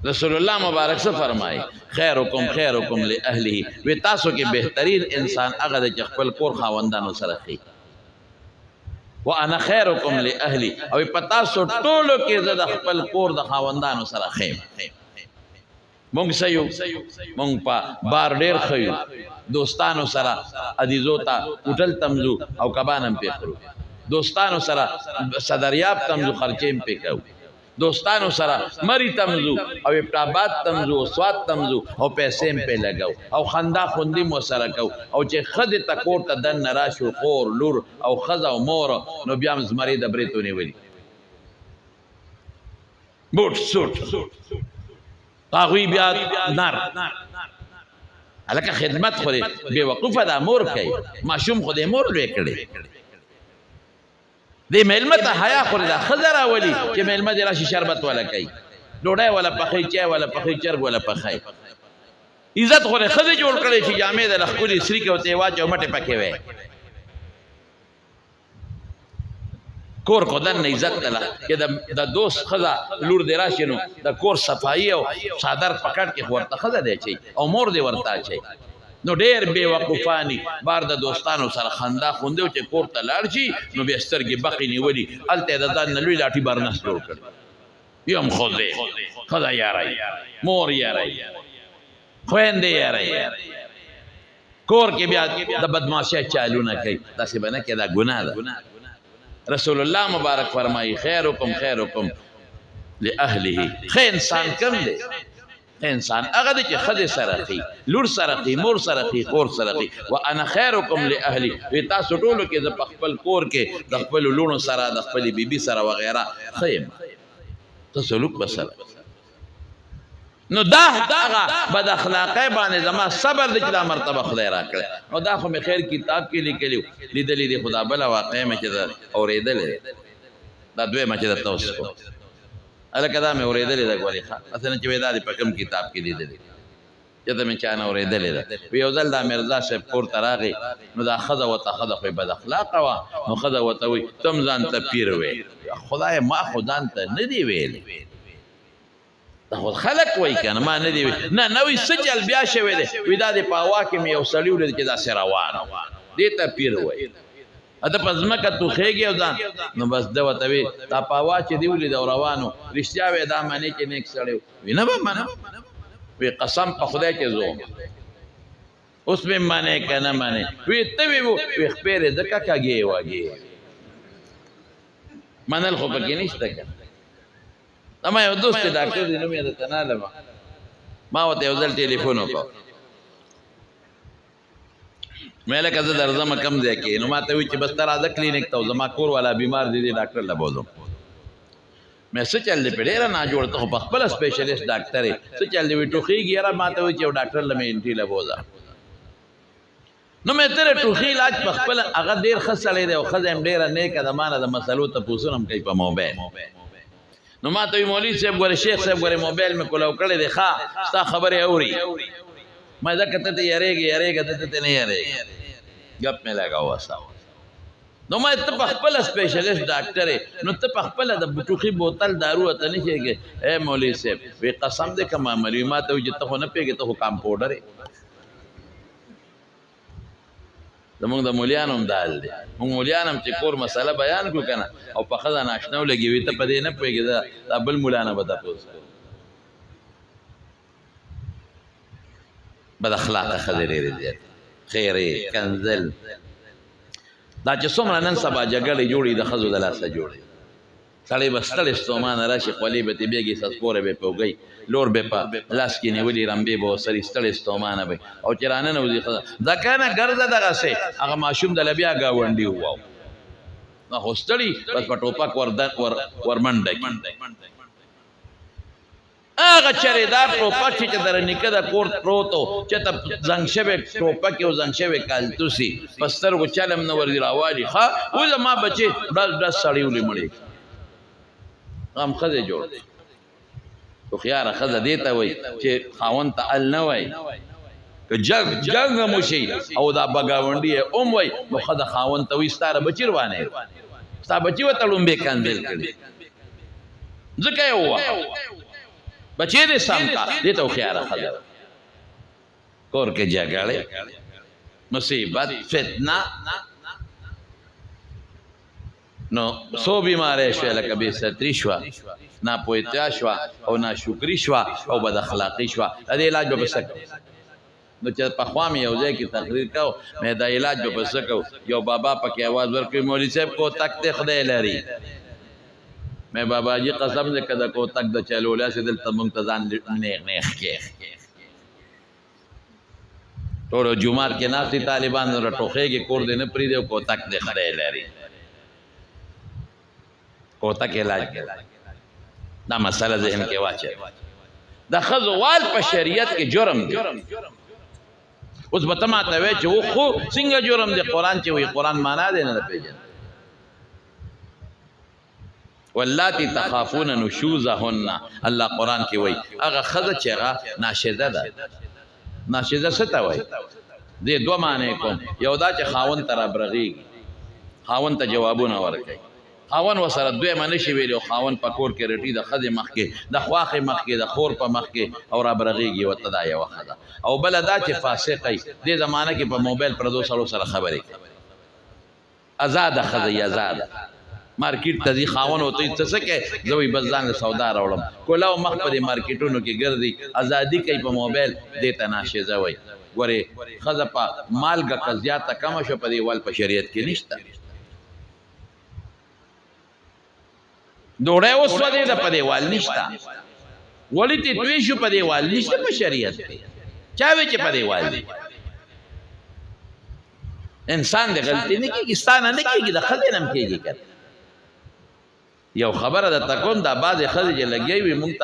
رسول الله مبارک سے فرمائی خیرکم خیرکم لأهله وی تاسو کې بهترین انسان هغه د خپل کور خاوندانو سره خي وانا خیرکم لأهلی او پتا سو ټولو کې زه د خپل کور د خاوندانو سره خیم مونږ سيو مونږ په بار ډیر خيو دوستانو سره عزیزو ته هوټل تمزو او کبانم پې خورو دوستانو سره صدریاب تمزو خرچیم پې کوو دوستانو سره مری تمزو او ابتابات تمزو سواد تمزو او پیسې په لګاو او خندا خوندي مو سره کو او چې خد ته کوټ ته دن راشو خور لور او خزا او مور نو بیا زمری د بریتونی ولی بوټ سوټ هغوی بیا نار الکه خدمت خو بے وقوفه د امور کوي ماشوم خو د امور لوی کړي دی میلمه ته حیا خوري دا خزر اولی چې میلمه دی راشي شربت ولا کوي ډوډۍ ولا پخې چای ولا پخې چرګ ولا پخې عزت خوري خزه جوړ کړي چې جامې د لخولي سری کې وته واچو مټه پکې وي کور کو دن عزت تلا چې د دوست خزا لور دی راشي نو د کور صفائی او صادر پکړ کې ورته خزه دی چي او مور دی ورته چي نو ډیر بے وقوفانی بار د دوستانو سره خندا خوندو چې کور ته لاړ شي نو به سترګې بقې نیولي الته د ځان نه لوی لاټي برنس جوړ کړي یم خوځې خدا یارای مور یارای خويندې یارای کور کې بیا د بدمعشۍ چالونه کوي داسې به نه کې دا ګناه ده رسول الله مبارک فرمایي خیرکم خیرکم لأهله خی انسان کم دی انسان هغه د چې خدای سره خي لور سره خي مور سره خي خور سره خي وانا خيركم لاهلي وی تاسو ټولو کې د خپل کور کې د خپل لونو سره د خپل بیبي سره وغیرہ خیم تسلوک بسره نو دا هغه بد اخلاقی باندې زما صبر د چې مرتبه خدای را کړ نو دا خو مې خیر کتاب کې لیکلو لیدلې د خدا بل واقع مې چې اورېدل دا دوی مې چې تاسو کو الکه دا مې اورېدلې ده ګورې ښه اصل چې وې دا د په کوم کتاب کې لیدلې چې ته مې چا نه اورېدلې ده وی یو ځل دا میرزا صاحب کور ته راغی نو دا ښځه ورته ښځه خو یې بد اخلاقه وه نو ښځه ورته وایي تم ځان ته پیر وې خدای ما خو ځان ته نه دی ویلی دا خو خلک وایي که نه ما نه دی ویلی نه نه وایي څه چل بیا شوی دی وی دا د په هوا کې مې یو سړي ولید چې داسې روان دې ته پیر وایي اته پزماکه تو خېږي او ځان نو بس دا وته وی تا پاوا چې دی ولید او روانو رښتیا وې دا معنی چې نیک سړی وینه به منه وی قسم په خدای کې زو اوس به معنی کنه معنی وی ته وی خپره د کاکاږي واږي منل خو پکې نشته کنه ما یو دوست ډاکټر دی نو مې د تناله ما وته یو ځل ټلیفون وکړ مې لکه زه درځم کم ځای کې نو ما ته وی چې بس تر راځه کلینیک ته زما کور والا بیمار دی ډاکټر له بوزم مې څه چل دی پیډه نه جوړ ته په خپل سپیشلیست ډاکټر څه چل دی وی ټوخیږي یاره ما ته وی چې ډاکټر له مې انټی له بوزا نو مې تر ټوخی علاج په خپل هغه ډیر خسلې دی او خزم ډیر نه کده مانه د مسلو ته پوښتنم کوي په موبایل نو ما ته وی مولوی صاحب ګوره شیخ صاحب ګوره موبایل مې کولاو کړی دی ښا ستا خبره اوري ما ځکه ته یریږي ته نه یریږي گپ میں لگا ہوا سا نو ما ته په خپل سپیشلیست ډاکټر نو ته په خپل د بټوخي بوتل دارو ته نه کېږي اے مولوی صاحب وی قسم دې کما معلومات او چې ته نه پیږي ته کمپاوډر زمونږ د مولیانو هم دال دی مونږ مولیان هم چې کور مسله بیان کړو کنه او په ښځه ناشنا ولګي وي ته په دې نه پوهېږې دا بل مولانا به تپوس کوي بد اخلاقه ښځې ډېرې زیاتې خیرې کنزل دا چې څومره نن سبا جګړې جوړې د ښځو د لاسه جوړې سړی به ستړی ستومانه راشي خولې به ترې بېږي سسپوره به یې پوږئ لور به په لاس کې نیولي رمبې به ورسري ستړی ستومانه به او چې راننوځي ښځه ځکه نه ګرځه دغسې هغه ماشوم دله بیا ګاونډي وواو خو ستړي بس په ټوپک ورمنډه کړي هغه چریدار ټوپک چې در نیکه د کور پروت و چې ته زنګ شوی ټوپک یو زنګ شوی کالتوسي په سترګو چلم نه ورځي راوالي ښه اوس زما بچې ډز ډز سړی ولې مړې غم ښځې جوړ دی هوښیاره ښځه دې ته وایي چې خاوند ته ال نه وایي که جنګ هم وشي او دا بګاونډي یې هم وایي نو ښځه خاوند ته وایي ستا بچي روانې ستا بچي ورته لومبې کنځل کړي ځکه یې ووهه بچې دې سم کا دې ته خیاره خبره کور کې جګړه مصیبت فتنه نو سو بیمارې شوه لکه بې ستري شوه ناپوهتیا شوه او ناشکري شوه او بد اخلاقي شوه د دې علاج به څه کوو نو چې پخوا مې یو ځای کې تقریر کوو مې دا علاج به څه کوو یو بابا پکې اواز ورکوي مولوي صاحب کوتک دې خدای لري مې بابا جي قسم دې که د کوتک د چلو داسې دلته مونږ ته ځان نیغ کې ټول جومات کې ناستي طالبان راټوخېږي کور دې نه پرېږدي او کوتک دې خدای لري کوتک علاج کې دا مسله ذهن کې واچوي د ښځو وال په شریعت کې جرم دی اوس به ته ماته وایې چې و خو څنګه جرم دی قرآن چې وایي قرآن معنا دی نه پېژني واللاتی تخافون نشوزهن الله قرآن کې وایي هغه ښځه چې هغه ناشده ده ناشده څه ته وایي دې دوه معنی کوم یو دا چې خاوند ته رابرغېږي خاوند ته جوابونه ورکوي خاون وسره دویمه نشي ویلی او خاون په کور کې رټي د ښځې مخ کې د خواښې مخ کې د خور په مخ کې او رابرغېږي ورته دا یوه ښځه او بله دا چې فاسقی دې زمانه کې په موبایل پردو سړو سره خبرې کوي ازاده ښځه یې ازاده مارکیټ ته ځي خاون ورته وایي ته څه کوې زه وایي بس ځان له سودا راوړم کولاو مخ په دې مارکیټونو کې ګرځي ازادي کوي په موبایل دې ته ناشزه وایي ګورې ښځه په مالګه که زیاته کمه شوه په دې ول په شریعت کې نشته ډوډۍ وسوځېده د په دیوال نشته ولې تتوی شو په دیوال نشته په شریعت کې چا وی چې په دیوال دی انسان د غلطي نه کېږي ستا نه نه کېږي د ښځې نه هم کېږي که یو خبره درته کوم دا بعضې ښځې چې لګیا وي مونږ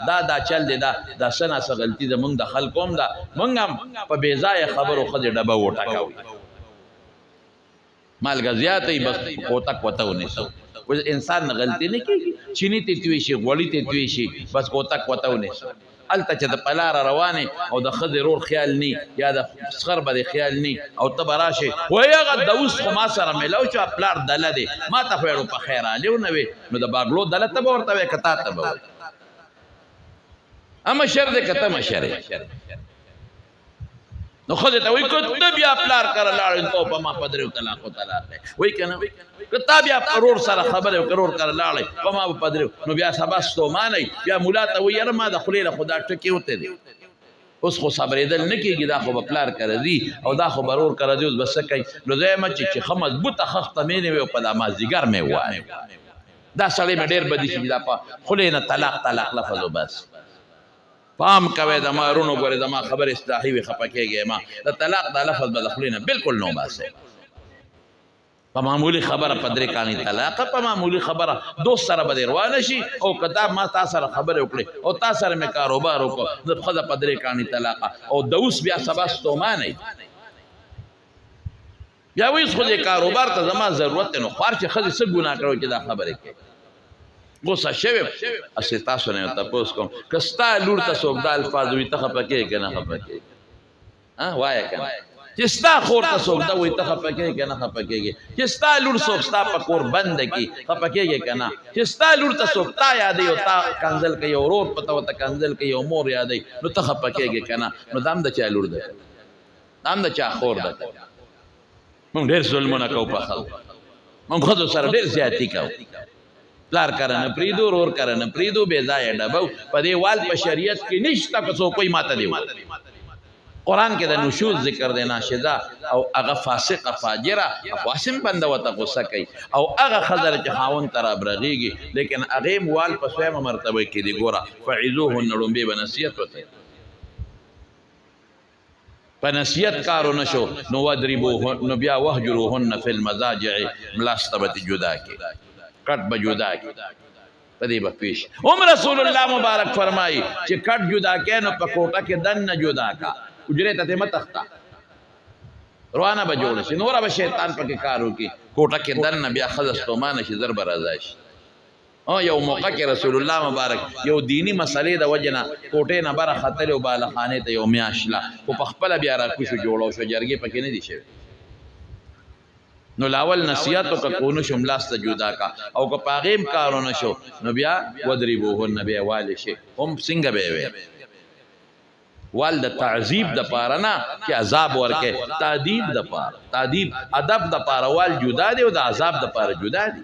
ته دا چل دی دا څه ناڅه غلطي ده مونږ د خلکو هم ده مونږ هم په بې ځایه خبرو ښځې ډبه وټکوي مالګه زیاته وي بس کوتک وته ونیسو انسان نه غلطي نه کېږي چیني ته توی شي غوړي ته توی شي بس کوتک وته ونیسو هلته چې د په لاره روانې او د ښځې رور خیال نی یا د سخر به د خیال نی او ته به راشې وایي هغه د اوس خو ما سره میلاو شو پلار دله دی ما ته خو یې په خیر عالي ونه وې نو د باګلو دله ته به ورته وایې که تا ته به وایي اما شر دی که ته مشر یې نو ښځې ته وایي که ته بیا پلار کره لاړې نو په ما په دریو طلاقو طلاق دی وایي که نه که تا بیا رور سره خبرې وکړې رور کره لاړې په ما په دریو نو بیا سبا ستومانئ بیا ملا ته وایي یاره ما د خولې له خو دا ټکې وتی دی اوس خو صبرېدل نه کېږي دا خو به پلار کره ځي او دا خو به رور کره ځي اوس به څه کوي نو زه یم چې ښه مضبوطه خښته مې نه وي او په دا مازدیګر مې ووایم دا سړی مې ډېر بدي شي دا په خولې نه طلاق لفظ و بس پام کوي د مارونو ګورې زما خبر اصلاحي وي خفه کېږي ما د طلاق دا لفظ به د خولې نه بالکل نه وباسئ په معمولي خبره په درې کانې طلاقه په معمولي خبره دوست سره به دې روانه شي او که ما تا سره خبرې وکړې او تا سره مې کاروبار وکړو د ښځه په درې کانې طلاقه او د اوس بیا سبا ستومانئ بیا وایي اوس خو دې کاروبار ته زما ضرورت دی نو خوار چې ښځې څه ګناه کړی چې دا خبرې کوي غوسه شوی اسې تاسو نه یو تپوس کوم که ستا لور ته څوک دا الفاظ وي ته خفه کېږې که نه خفه کېږې وایه که نه چې ستا خور ته څوک دا وایي ته خفه کېږې که نه خفه کېږې چې ستا لور څوک ستا په کور بنده کړي خفه کېږې که نه چې ستا لور ته څوک تا یادوي او تا کنځل کوي او ورور په ته ورته کنځل کوي او مور یادوي نو ته خفه کېږې که نه نو دا هم د چا لور ده دا هم د چا خور ده مونږ ډېر ظلمونه کوو په خلکو مونږ ښځو سره ډېر زیاتي کوو پلار کره نه پرېږدو ورور کره نه پرېږدو بې ځایه ډبو په دې وال په شریعت کې نشته که څوک وایي ماته دې قرآن کې د نشوز ذکر دی ناشده او هغه فاسقه فاجره خاصم بنده ورته غوسه کوي او هغه ښځه چې خاوند ته رابرغېږي لیکن هغې هم وال په سویمه مرتبه کې دي ګوره فعظوهن لومبې به نصیحت ورته په نصیحت کارو نه شو نو وضربوهن نو بیا وهجروهن فی المضاجع ملاسته به جدا کړي کټ به جدا کړي په دې به پیش هم رسول الله مبارک فرمایي چې کټ جدا کړي نو په کوټه کې دننه جدا کا حجرې ته مه تخته روانه به جوړه شي نوره به شیطان پکې کار وکړي کوټه کې دننه بیا ښځه ستومانه شي زر به رضا شي یو موقع کې رسول الله مبارک یو دینی مسلې د وجې نه کوټې نه بره ختلې او بالخانې ته یو میاشت له خو په خپله بیا راکوشو جوړو شو جرګې پکې نه دي شوې نو لاول نصیحت کو کو نشو ملاست جدا کا او کو پاغیم کارو نشو نو بیا ودریبوهن بیا والشی هم څنګه به وي وال د تعذیب د پاره نه چې عذاب ورکه تعذیب د پاره تعذیب ادب د پاره وال جدا دی او د عذاب د پاره جدا دی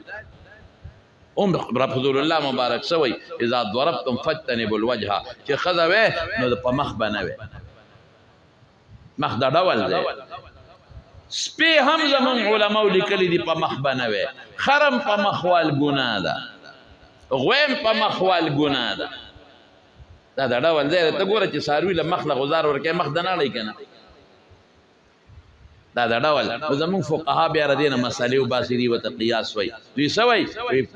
رسول الله مبارک سوی اذا ضربتم فاجتنبوا الوجه چې خذوي نو په مخ بنوي مخ دا ډول دی سپی هم زمون علماء لیکلي دي په مخ بنوي خرم په مخوال ګناه ده غویم په مخوال ګناه ده دا دا ډول دی ته ګوره چې ساروی له مخ له غزار ورکه مخ د نه لای کنه دا دا ډول زمون فقها بیا ردینه مسالې او باسری وت قیاس وای دوی سوي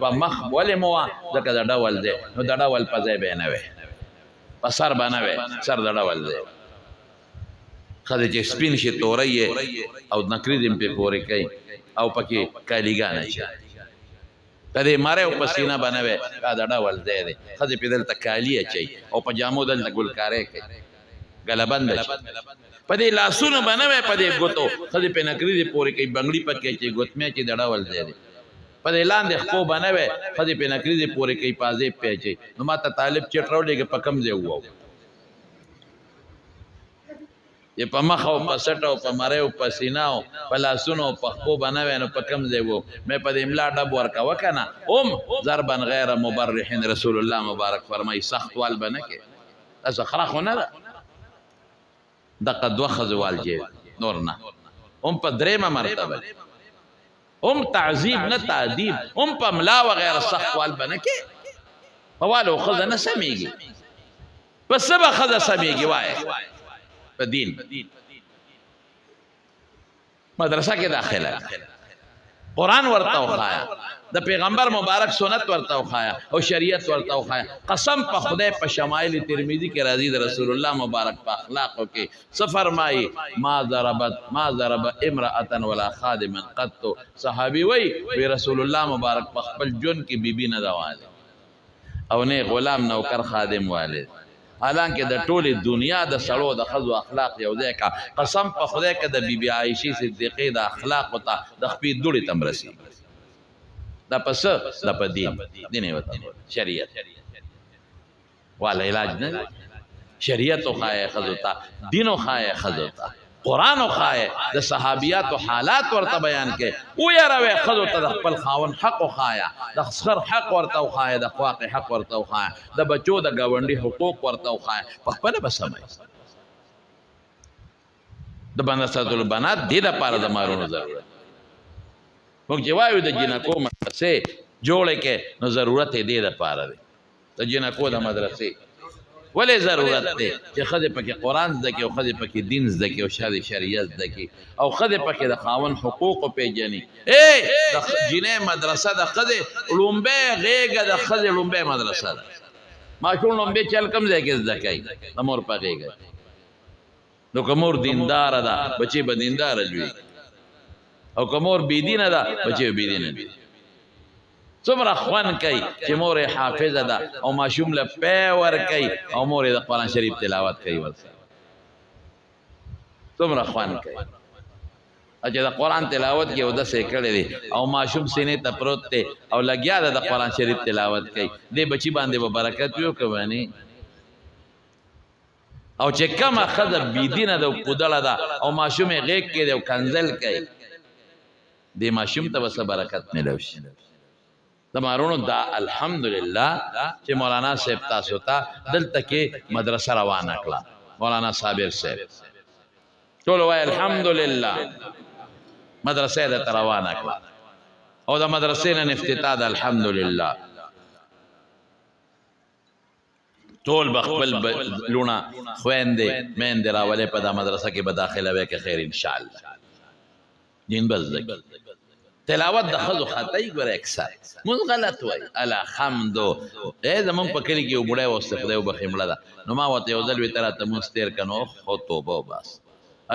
په مخ ولې مو ځکه دا ډول دی نو دا ډول په ځای به نه وي په سر باندې وي سر دا ډول دی خدای چې سپین شي تورې او نکری دې په پورې کوي او پکې کالیګان شي کدی ماره او پسینه بنوي دا ډول دی خدای په دلته کالی اچي او په جامو دلته ګلکارې کوي غلبند شي په دې لاسونو بنوي په دې ګوتو خدای په نکری دې پورې کوي بنگړي پکې چې ګوتمه چې دا ډول دی په دې لاندې خپو بنوي خدای په نکری دې پورې کوي پازې پیچي نو ماته طالب چټرولېږي په کم ځای وو یہ پا مخ او پا سٹ او پا مره او پا سینا او پا لاسون او پا خپو بنوی نو پا کم زی وو میں پا دی املا ڈب ورکا وکنا ضربن غیر مبرحین رسول اللہ مبارک فرمائی سخت وال بنکے ایسا خراخو نا دا دقا دو خزوال جیو نورنا پا دریم مرتبہ تعذیب نا تعذیب پا ملا وغیر سخت وال بنکے پا والو خزا نا سمیگی پس سبا خزا سمیگی وائے دین مدرسہ کې داخله قرآن ورته وخایا د پیغمبر مبارک سنت ورته وخایا او شریعت ورته وخایا قسم په خدای په شمائل ترمذی کې راځي د رسول الله مبارک په اخلاقو کې سفر مای ما ضرب امرأة ولا خادما قط صحابي وی رسول الله مبارک په خپل جون کې بیبي نه دواله او نه غلام نوکر خادم والد حالانکه د ټوله دنیا د سړو د خزو اخلاق یو ځای کا قسم په خدای کې د بیبي عائشې صدیقې د اخلاق او د خپې دوړې تمرسي دا پس د پدین دینه وته شریعت والا علاج نه شریعت او خای خزو تا دین او خای خزو تا قرآن او خای د صحابیات او حالات ورته بیان کې او یاره خزو ته د خپل خاون حق او خایا د خسر حق ورته او خایا د خواق حق ورته او خایا د بچو د گاونډي حقوق ورته او خایا په خپل بسمای د بنسات البنات د لپاره د مارونو ضرورت موږ جوایو د جنکو مدرسې جوړه کې نو ضرورت دې لپاره دی د جنکو د مدرسې ولې ضرورت دی چې خدای پکې قرآن زده کې او خدای پکې دین زده کې او شریعت زده کې او خدای پکې د خاون حقوق پیژني د جنې مدرسه د خدای لومبه غېږه د خدای لومبه مدرسه ده ماشوم لومبه چل کم ځای کې زده کوي د مور په غېږه نو که مور دیندار ده بچي به دیندار وي او که مور بېدینه ده بچي به بېدینه وي څومره خوان کوي چې مور حافظه ده او ماشوم له پی ور کوي او مور د قرآن شریف تلاوت کوي ورسره څومره خوان کوي چې د قرآن تلاوت کې اودسې کړی دی او ماشوم سینې ته پروت دی او لګیا ده د قرآن شریف تلاوت کوي دې بچي باندې به برکت وي او که باندې او چې کومه ښځه بېدینه ده او کودله ده او ماشوم یې غېږ کې دی او کنځل کوي دې ماشوم ته به څه برکت میلاو شي د مارونو دا الحمدلله چې مولانا صاحب تاسو ته دلته کې مدرسه روانه کړه مولانا صابر صاحب ټول وای الحمدلله مدرسه د روانه کړه او د مدرسې نن افتتاح د الحمدلله ټول بخبل لونه خويندې مېندې راولې په د مدرسه کې به داخله وکړي خیر ان شاء الله دین بس تلاوت د خزو خطای ګره اکثر مون غلط وای الحمد زمون په کلی کې وګړای وسته خدای وبخیمړه ده نو ما وته یو ځل وی تر ته مستر کنو خو توبه بس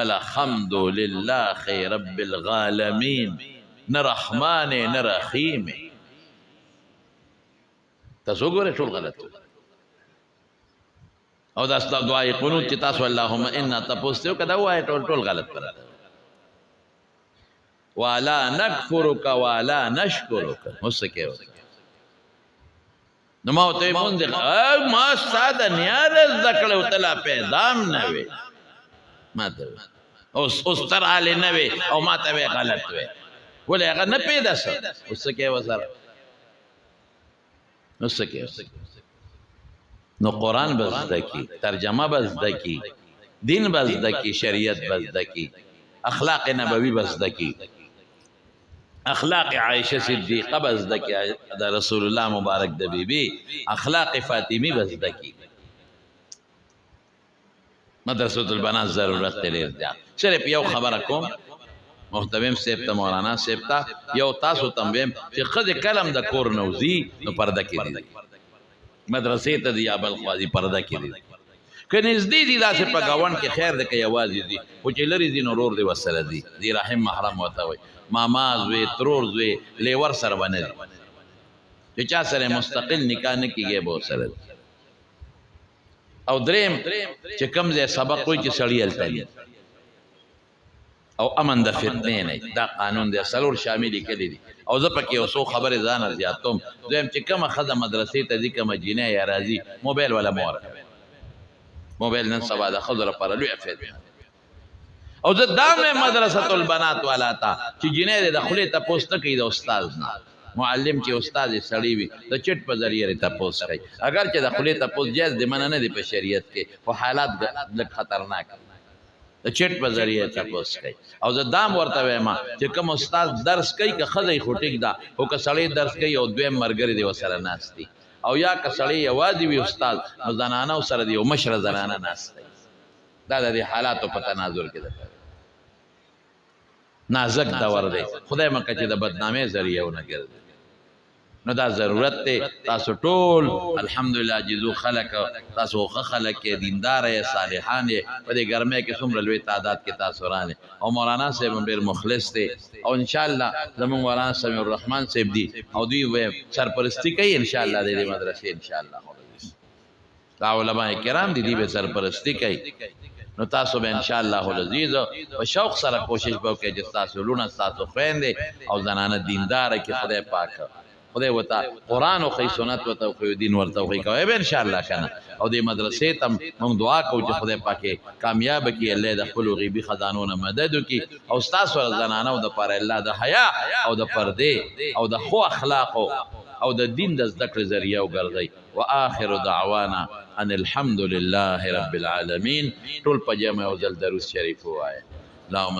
الحمد لله رب العالمین نرحمان نرحیم تاسو ګوره ټول غلط او دا ستاسو دعای قنوت چې تاسو اللهم انا تاسو کدا وای ټول غلط پر والا نکفرک والا نشکرک مسکه نو ما ته مونږ ما ساده نیار زکړو تلا پیدام نه وي ما ته اوس تر حال نه وي او ما ته غلط وي ولې هغه نه پیدا سه اوس کې وسره نو سکه نو قرآن بس دکی ترجمه بس دکی دین بس دکی شریعت بس دکی اخلاق نبوی بس دکی اخلاق عائشہ صدیقہ بس دکی دا رسول اللہ مبارک دا بی بی اخلاق فاطمی بس دکی مدرسۃ البنات ضرورت تلیر دیا صرف یو خبر کوم محتمم سیبتا مولانا سیبتا یو تاسو تنویم چې خد کلم د کور نوزی نو پرده کې دی مدرسې ته دی ابل خوازی پرده کې دی که نږدې دي داسې په ګاونډ کې خیر دی که یوازې دي خو چې لرې دي نو ورور دی ورسره دي دی رحم محرم ورته وایي ماما زوی ترور زوی لیور سره به نه دي چې چا سره مستقل نکاح نه کېږي به ورسره دي او دریم چې کوم ځای سبق وایي چې سړي هلته وي او امن د فتنې نه دا قانون دی سلور شامل کړي دي او زه پکې اوسو خبره ځان زیاتوم دویم چې کومه خزه مدرسې ته ځي کومه جینۍ یا راځي موبایل ولا مور موبایل نن سبا د خضر پر لوی افید او زه دا مې مدرسۃ البنات والا تا چې جینۍ د خلې ته پوسټ کوي د استاد نه معلم چې استاد سړی وي د چټ په ذریعہ ته پوسټ کوي اگر چې د خلې ته پوسټ جایز دی منه نه دی په شریعت کې خو حالات لږ خطرناک د چټ په ذریعہ تاسو کوي او زه دام ورته وایم چې کوم استاد درس کوي که خزې خټیک دا او که سړی درس کوي او دویم مرګري دی وسره ناشتي او یا که سړی یوازې وي استاد نو زنانه سره دی او مشره زنانه ناشتي دا د حالاتو په تناظر کې ده نازک دور دی خدای مکه چې د بدنامۍ ذریعہ ونه ګرځي نو دا ضرورت ته تاسو ټول الحمدلله جزو خلق تاسو خلق کې دیندار یا صالحان په دې ګرمه کې څومره لوی تعداد کې تاسو رانه او مولانا صاحب ډېر مخلص دي او ان شاء الله زمون مولانا سمیع الرحمن صاحب دي او دوی سرپرستی کوي ان شاء الله د دې مدرسې ان شاء الله دا علماء کرام دي به سرپرستی کوي نو تاسو به ان شاء الله العزیز او شوق سره کوشش وکړئ چې تاسو لونه تاسو خويندې او زنانه دیندار کې خدای پاک خدای وتا قرآن او خی سنت وتا خو دین ورته خو کوي به ان شاء الله کنه او دې مدرسې ته موږ دعا کوو چې خدای پاک کامیاب کړي الله د خپل غیبی خزانو نه مدد وکړي او تاسو زنانه او د پر الله د حیا او د پردې او د خو اخلاق او د دین د ذکر ذریعہ وګرځي واخر دعوانا ان الحمد لله رب العالمین ټول په جمع او ذل درود شریف وایي اللهم